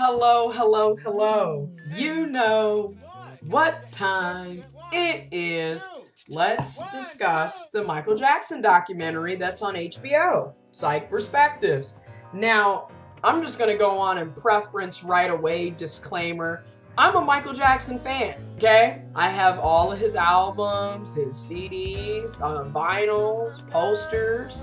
Hello, hello, hello. You know what time it is. Let's discuss the Michael Jackson documentary that's on HBO, Psych Perspectives. Now, I'm just going to go on and preference right away, disclaimer. I'm a Michael Jackson fan, okay? I have all of his albums, his CDs, vinyls, posters,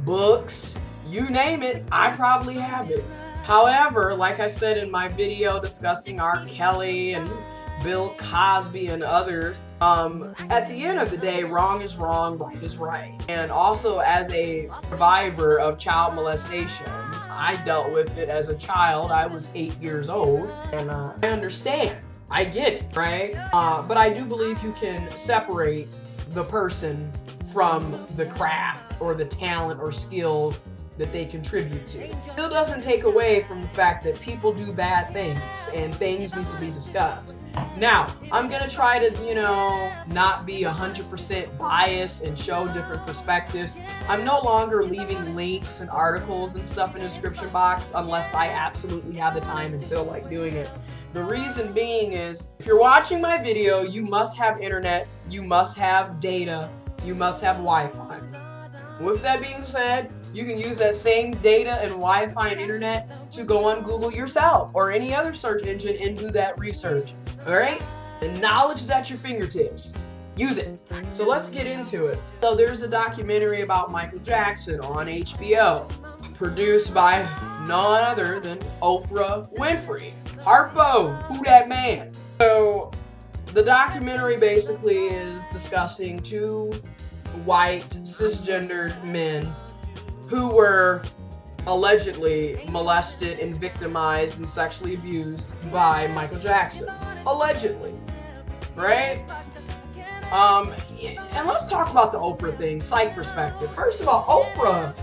books, you name it, I probably have it. However, like I said in my video discussing R. Kelly and Bill Cosby and others, at the end of the day, wrong is wrong, right is right. And also as a survivor of child molestation, I dealt with it as a child. I was 8 years old, and I understand. I get it, right? But I do believe you can separate the person from the craft or the talent or skill that they contribute to. It still doesn't take away from the fact that people do bad things and things need to be discussed. Now, I'm gonna try to, not be 100% biased and show different perspectives. I'm no longer leaving links and articles and stuff in the description box unless I absolutely have the time and feel like doing it. The reason being is, if you're watching my video, you must have internet, you must have data, you must have Wi-Fi. With that being said, you can use that same data and Wi-Fi and internet to go on Google yourself or any other search engine and do that research. All right? The knowledge is at your fingertips. Use it. So let's get into it. So there's a documentary about Michael Jackson on HBO, produced by none other than Oprah Winfrey. Harpo, who that man? So the documentary basically is discussing two white cisgendered men who were allegedly molested and victimized and sexually abused by Michael Jackson. Allegedly, right? And let's talk about the Oprah thing, Psych perspective. First of all, Oprah,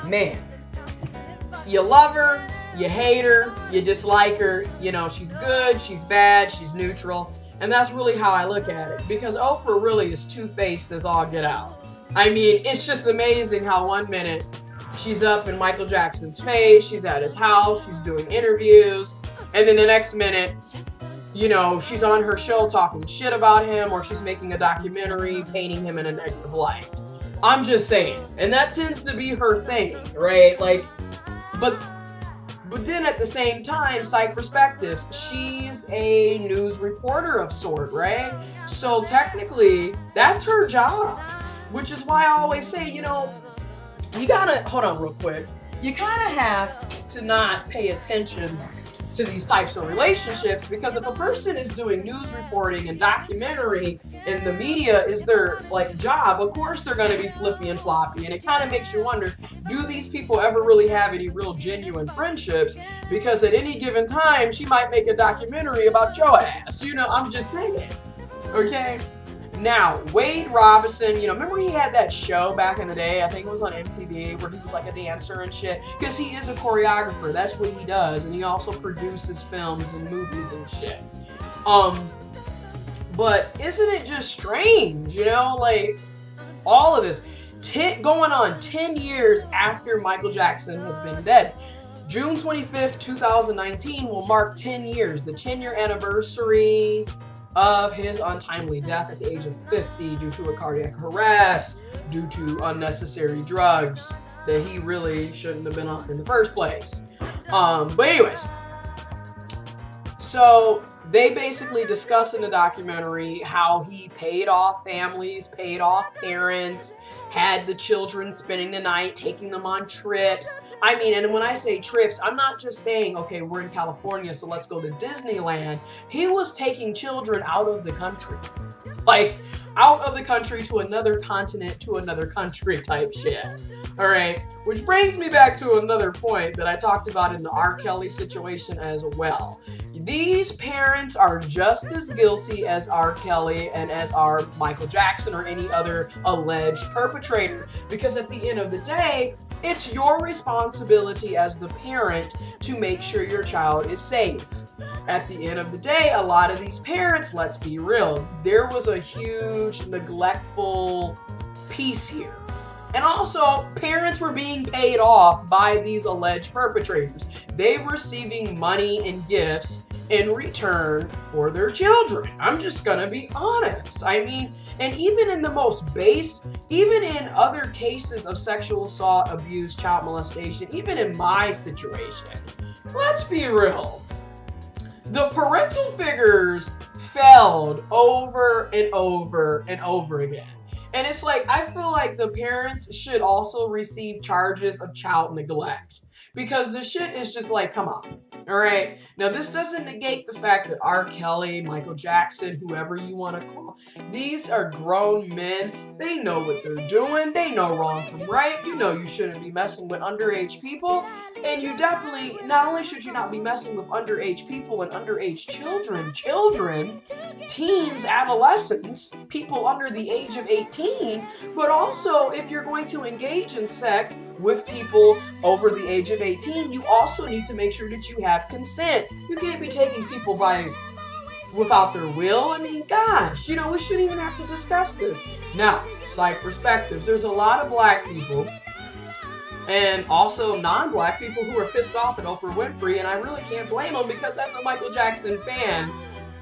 man, you love her, you hate her, you dislike her, she's good, she's bad, she's neutral. And that's really how I look at it, because Oprah really is two-faced as all get out. I mean, it's just amazing how one minute she's up in Michael Jackson's face, she's at his house, she's doing interviews, and then the next minute, she's on her show talking shit about him, or she's making a documentary painting him in a negative light. I'm just saying. And that tends to be her thing, right? But then at the same time, Psych Perspectives, she's a news reporter of sort, right? So technically, that's her job, which is why I always say, you gotta, hold on real quick, you kind of have to not pay attention to these types of relationships, because if a person is doing news reporting and documentary and the media is their job, of course they're going to be flippy and floppy, and it kind of makes you wonder, do these people ever really have any real genuine friendships? Because at any given time she might make a documentary about your ass. I'm just saying. Okay. Now, Wade Robinson, remember he had that show back in the day, I think it was on MTV, where he was like a dancer and shit? Because he is a choreographer, that's what he does, and he also produces films and movies and shit. But isn't it just strange, all of this, going on 10 years after Michael Jackson has been dead. June 25th, 2019 will mark 10 years, the 10-year anniversary of his untimely death at the age of 50 due to a cardiac arrest, due to unnecessary drugs that he really shouldn't have been on in the first place. But anyways, so they basically discuss in the documentary how he paid off families, paid off parents, had the children spending the night, taking them on trips. I mean, and when I say trips, I'm not just saying, okay, we're in California, so let's go to Disneyland. He was taking children out of the country. Out of the country to another continent, to another country type shit. All right, which brings me back to another point that I talked about in the R. Kelly situation as well. These parents are just as guilty as R. Kelly and as are Michael Jackson or any other alleged perpetrator, because at the end of the day, it's your responsibility as the parent to make sure your child is safe. At the end of the day, a lot of these parents, let's be real, there was a huge neglectful piece here. And also, parents were being paid off by these alleged perpetrators. They were receiving money and gifts in return for their children. I'm just gonna be honest. I mean, and even in the most base, even in other cases of sexual assault, abuse, child molestation, even in my situation, let's be real. The parental figures failed over and over and over again. And it's like, I feel like the parents should also receive charges of child neglect. Because the shit is just like, come on. All right. Now, this doesn't negate the fact that R. Kelly, Michael Jackson, whoever you want to call, these are grown men. They know what they're doing. They know wrong from right. You know you shouldn't be messing with underage people. And you definitely, not only should you not be messing with underage people and underage children, teens, adolescents, people under the age of 18, but also if you're going to engage in sex with people over the age of 18, you also need to make sure that you have consent. You can't be taking people without their will. I mean, gosh, you know, we shouldn't even have to discuss this. Now, Psych perspectives. There's a lot of black people and also non-black people who are pissed off at Oprah Winfrey, and I really can't blame them because as a Michael Jackson fan,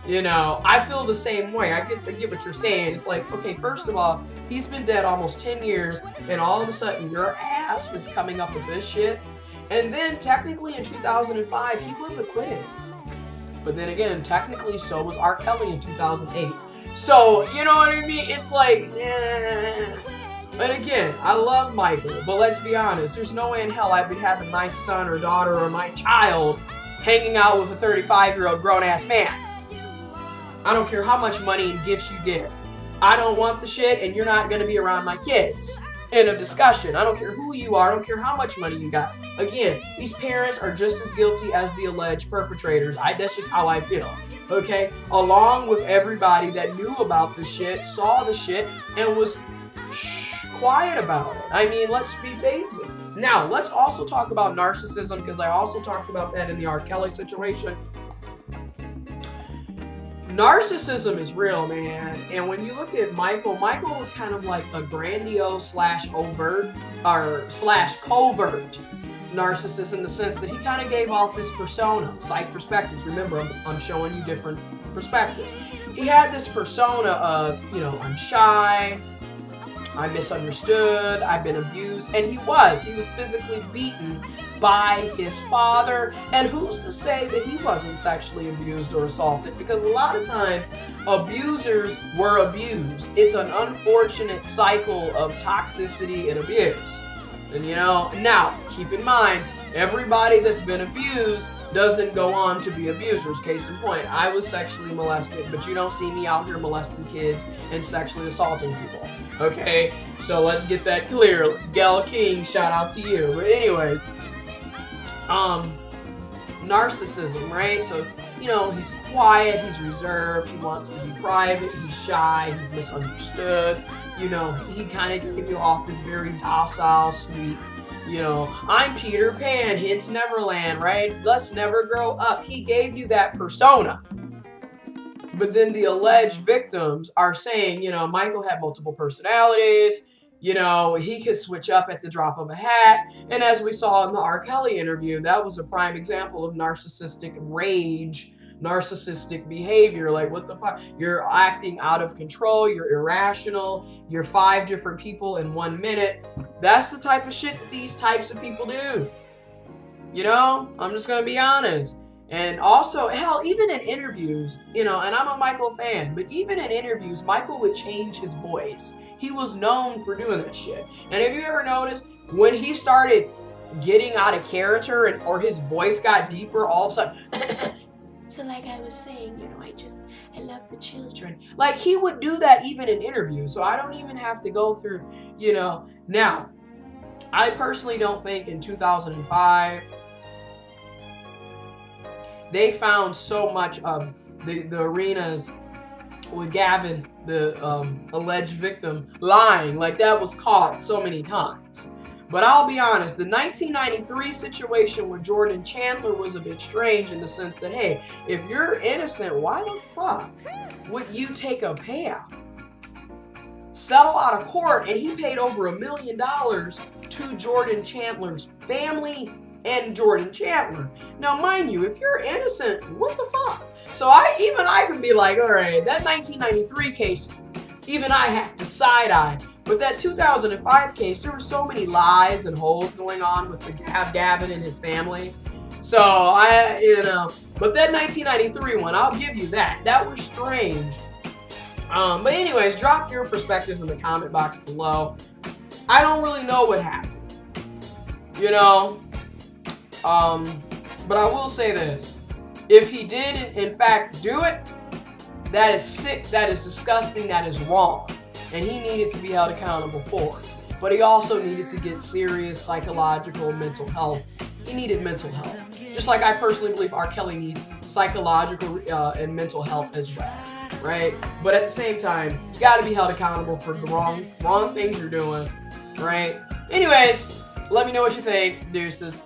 you know, I feel the same way. I get what you're saying. It's like, okay, first of all, he's been dead almost 10 years, and all of a sudden your ass is coming up with this shit. And then technically in 2005, he was acquitted. But then again, technically so was R. Kelly in 2008. So, you know what I mean? It's like, eh. But again, I love Michael, but let's be honest, there's no way in hell I'd be having my son or daughter or my child hanging out with a 35-year-old grown-ass man. I don't care how much money and gifts you get. I don't want the shit, and you're not going to be around my kids. End of discussion. I don't care who you are. I don't care how much money you got. Again, these parents are just as guilty as the alleged perpetrators. That's just how I feel. Okay? Along with everybody that knew about the shit, saw the shit, and was quiet about it. I mean, let's be faithful. Now, let's also talk about narcissism, because I also talked about that in the R. Kelly situation. Narcissism is real, man. And when you look at Michael was kind of like a grandiose slash overt or slash covert narcissist in the sense that he kind of gave off this persona, Psych perspectives. Remember, I'm showing you different perspectives. He had this persona of, you know, I'm shy, I'm misunderstood, I've been abused, and he was physically beaten by his father. And who's to say that he wasn't sexually abused or assaulted? Because a lot of times abusers were abused. It's an unfortunate cycle of toxicity and abuse. And you know, now keep in mind, everybody that's been abused doesn't go on to be abusers. Case in point, I was sexually molested, but you don't see me out here molesting kids and sexually assaulting people. Okay, so let's get that clear. Gail King, shout out to you. But anyways, narcissism, right? So, you know, he's quiet, he's reserved, he wants to be private, he's shy, he's misunderstood. You know, he kind of gave you off this very docile, sweet, you know, I'm Peter Pan, hence Neverland, right? Let's never grow up. He gave you that persona. But then the alleged victims are saying, you know, Michael had multiple personalities, you know, he could switch up at the drop of a hat. And as we saw in the R. Kelly interview, that was a prime example of narcissistic rage, narcissistic behavior. Like, what the fuck? You're acting out of control, you're irrational, you're 5 different people in 1 minute. That's the type of shit that these types of people do. You know, I'm just gonna be honest. And also, hell, even in interviews, you know, and I'm a Michael fan, but even in interviews, Michael would change his voice. He was known for doing that shit. And have you ever noticed when he started getting out of character and or his voice got deeper, all of a sudden, so like I was saying, you know, I love the children. Like, he would do that even in interviews. So I don't even have to go through, you know. Now, I personally don't think in 2005, they found so much of the arenas with Gavin, the alleged victim, lying. Like, that was caught so many times. But I'll be honest, the 1993 situation with Jordan Chandler was a bit strange in the sense that, hey, if you're innocent, why the fuck would you take a payout? settle out of court, and he paid over $1 million to Jordan Chandler's family and Jordan Chandler. Now, mind you, if you're innocent, what the fuck? So I can be like, all right, that 1993 case, even I have to side-eye. But that 2005 case, there were so many lies and holes going on with the Gavin and his family. So, but that 1993 one, I'll give you that. That was strange. But anyways, drop your perspectives in the comment box below. I don't really know what happened. But I will say this. If he did, in fact, do it, that is sick, that is disgusting, that is wrong. And he needed to be held accountable for it. But he also needed to get serious psychological, mental health. He needed mental health. Just like I personally believe R. Kelly needs psychological and mental health as well. Right? But at the same time, you got to be held accountable for the wrong things you're doing. Right? Anyways, let me know what you think. Deuces.